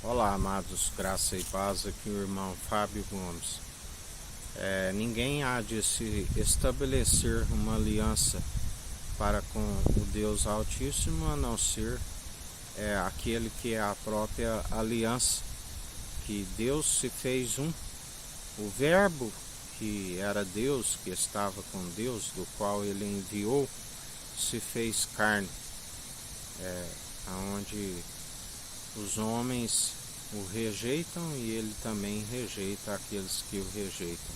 Olá, amados, graça e paz, aqui o irmão Fábio Gomes. Ninguém há de se estabelecer uma aliança para com o Deus Altíssimo a não ser aquele que é a própria aliança, que Deus se fez um. O Verbo, que era Deus, que estava com Deus, do qual ele enviou, se fez carne, onde os homens o rejeitam e ele também rejeita aqueles que o rejeitam.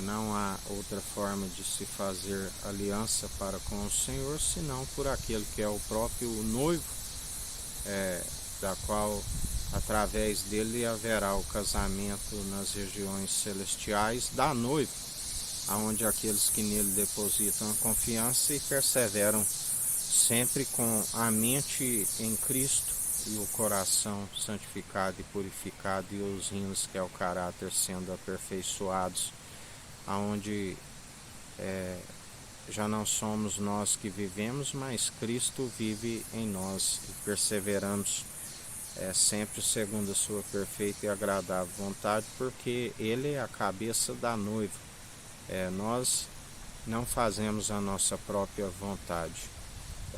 Não há outra forma de se fazer aliança para com o Senhor, senão por aquele que é o próprio noivo, da qual através dele haverá o casamento nas regiões celestiais da noiva, onde aqueles que nele depositam a confiança e perseveram sempre com a mente em Cristo e o coração santificado e purificado e os rins, que é o caráter, sendo aperfeiçoados, aonde já não somos nós que vivemos, mas Cristo vive em nós e perseveramos sempre segundo a sua perfeita e agradável vontade, porque ele é a cabeça da noiva. Nós não fazemos a nossa própria vontade,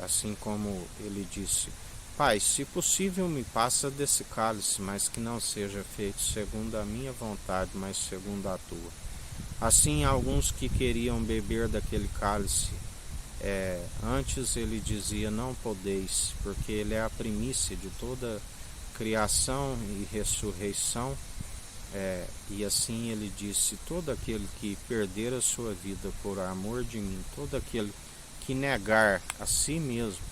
assim como ele disse: Pai, se possível me passa desse cálice, mas que não seja feito segundo a minha vontade, mas segundo a tua. Assim, alguns que queriam beber daquele cálice, antes ele dizia: não podeis, porque ele é a primícia de toda criação e ressurreição. E assim ele disse: todo aquele que perder a sua vida por amor de mim, todo aquele que negar a si mesmo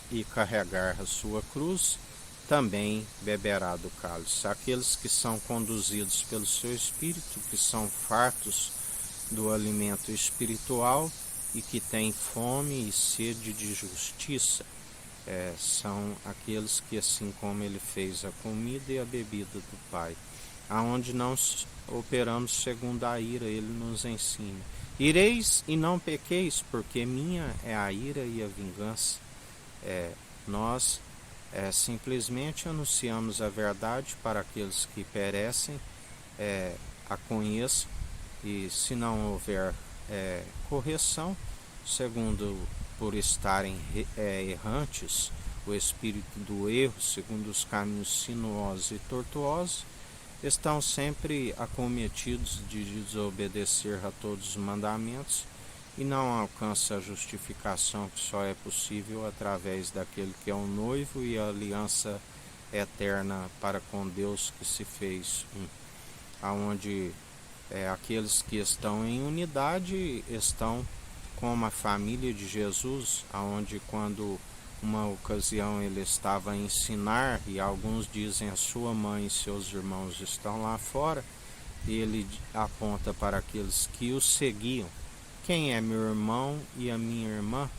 e carregar a sua cruz, também beberá do cálice. Aqueles que são conduzidos pelo seu Espírito, que são fartos do alimento espiritual e que têm fome e sede de justiça, são aqueles que, assim como ele fez a comida e a bebida do Pai, aonde não operamos segundo a ira, ele nos ensina: ireis e não pequeis, porque minha é a ira e a vingança. Nós simplesmente anunciamos a verdade para aqueles que perecem, a conheçam, e se não houver correção, segundo por estarem errantes, o espírito do erro, segundo os caminhos sinuosos e tortuosos, estão sempre acometidos de desobedecer a todos os mandamentos e não alcança a justificação que só é possível através daquele que é o noivo e a aliança eterna para com Deus que se fez um, aonde aqueles que estão em unidade estão como a família de Jesus, aonde quando uma ocasião ele estava a ensinar, e alguns dizem a sua mãe e seus irmãos estão lá fora, e ele aponta para aqueles que o seguiam: quem é meu irmão e a minha irmã?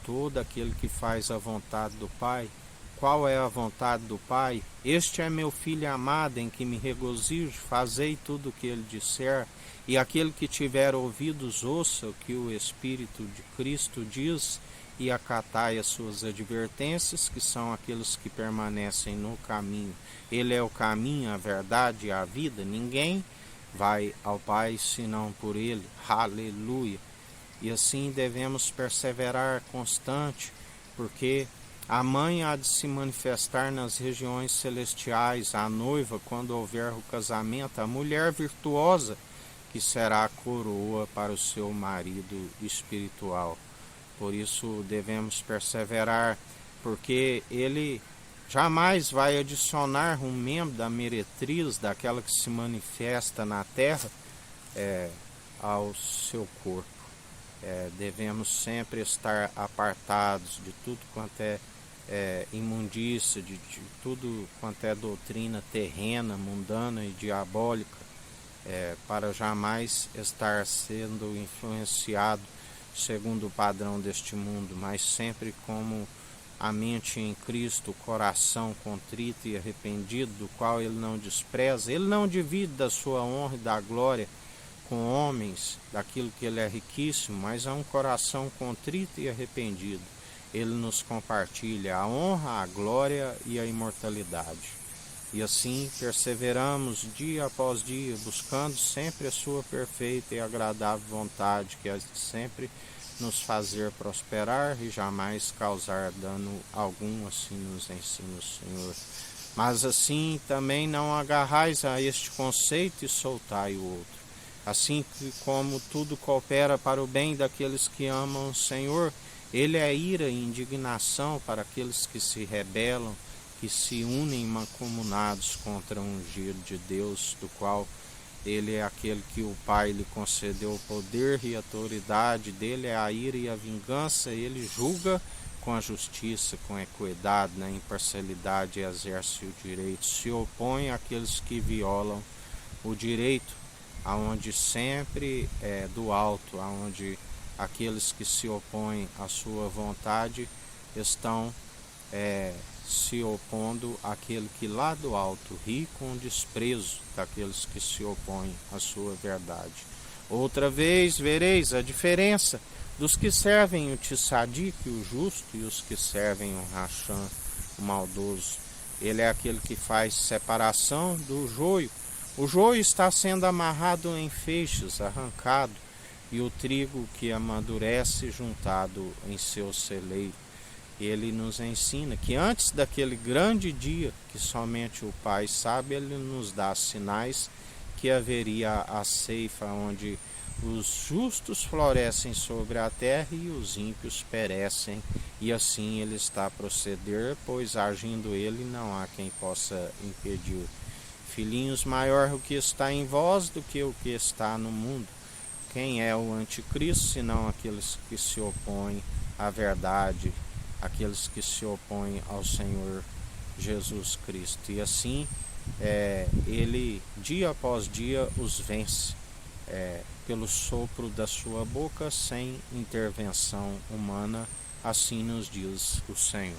Todo aquele que faz a vontade do Pai. Qual é a vontade do Pai? Este é meu filho amado, em que me regozijo, fazei tudo o que ele disser. E aquele que tiver ouvidos, ouça o que o Espírito de Cristo diz, e acatai as suas advertências, que são aqueles que permanecem no caminho. Ele é o caminho, a verdade e a vida. Ninguém vai ao Pai senão por ele. Aleluia! E assim devemos perseverar constante, porque a mãe há de se manifestar nas regiões celestiais, a noiva, quando houver o casamento, a mulher virtuosa, que será a coroa para o seu marido espiritual. Por isso devemos perseverar, porque ele jamais vai adicionar um membro da meretriz, daquela que se manifesta na terra, ao seu corpo. Devemos sempre estar apartados de tudo quanto é imundícia, de tudo quanto é doutrina terrena, mundana e diabólica, para jamais estar sendo influenciado segundo o padrão deste mundo, mas sempre como a mente em Cristo, o coração contrito e arrependido, do qual ele não despreza. Ele não divide da sua honra e da glória com homens, daquilo que ele é riquíssimo, mas é um coração contrito e arrependido. Ele nos compartilha a honra, a glória e a imortalidade. E assim perseveramos dia após dia, buscando sempre a sua perfeita e agradável vontade, que é sempre nos fazer prosperar e jamais causar dano algum, assim nos ensina o Senhor. Mas assim também não agarrais a este conceito e soltai o outro. Assim que como tudo coopera para o bem daqueles que amam o Senhor, ele é ira e indignação para aqueles que se rebelam, que se unem mancomunados contra o ungido de Deus, do qual ele é aquele que o Pai lhe concedeu o poder e a autoridade, dele é a ira e a vingança, ele julga com a justiça, com a equidade, na imparcialidade, exerce o direito, se opõe àqueles que violam o direito, aonde sempre é do alto, aonde aqueles que se opõem à sua vontade estão se opondo àquele que lá do alto ri com desprezo daqueles que se opõem à sua verdade. Outra vez vereis a diferença dos que servem o Tissadique, o justo, e os que servem o Racham, o maldoso. Ele é aquele que faz separação do joio. O joio está sendo amarrado em feixes, arrancado, e o trigo que amadurece juntado em seu celeiro. Ele nos ensina que antes daquele grande dia, que somente o Pai sabe, ele nos dá sinais que haveria a ceifa, onde os justos florescem sobre a terra e os ímpios perecem, e assim ele está a proceder, pois agindo ele não há quem possa impedir. Filhinhos, maior o que está em vós do que o que está no mundo. Quem é o anticristo, senão aqueles que se opõem à verdade, aqueles que se opõem ao Senhor Jesus Cristo. E assim, ele dia após dia os vence, pelo sopro da sua boca, sem intervenção humana, assim nos diz o Senhor.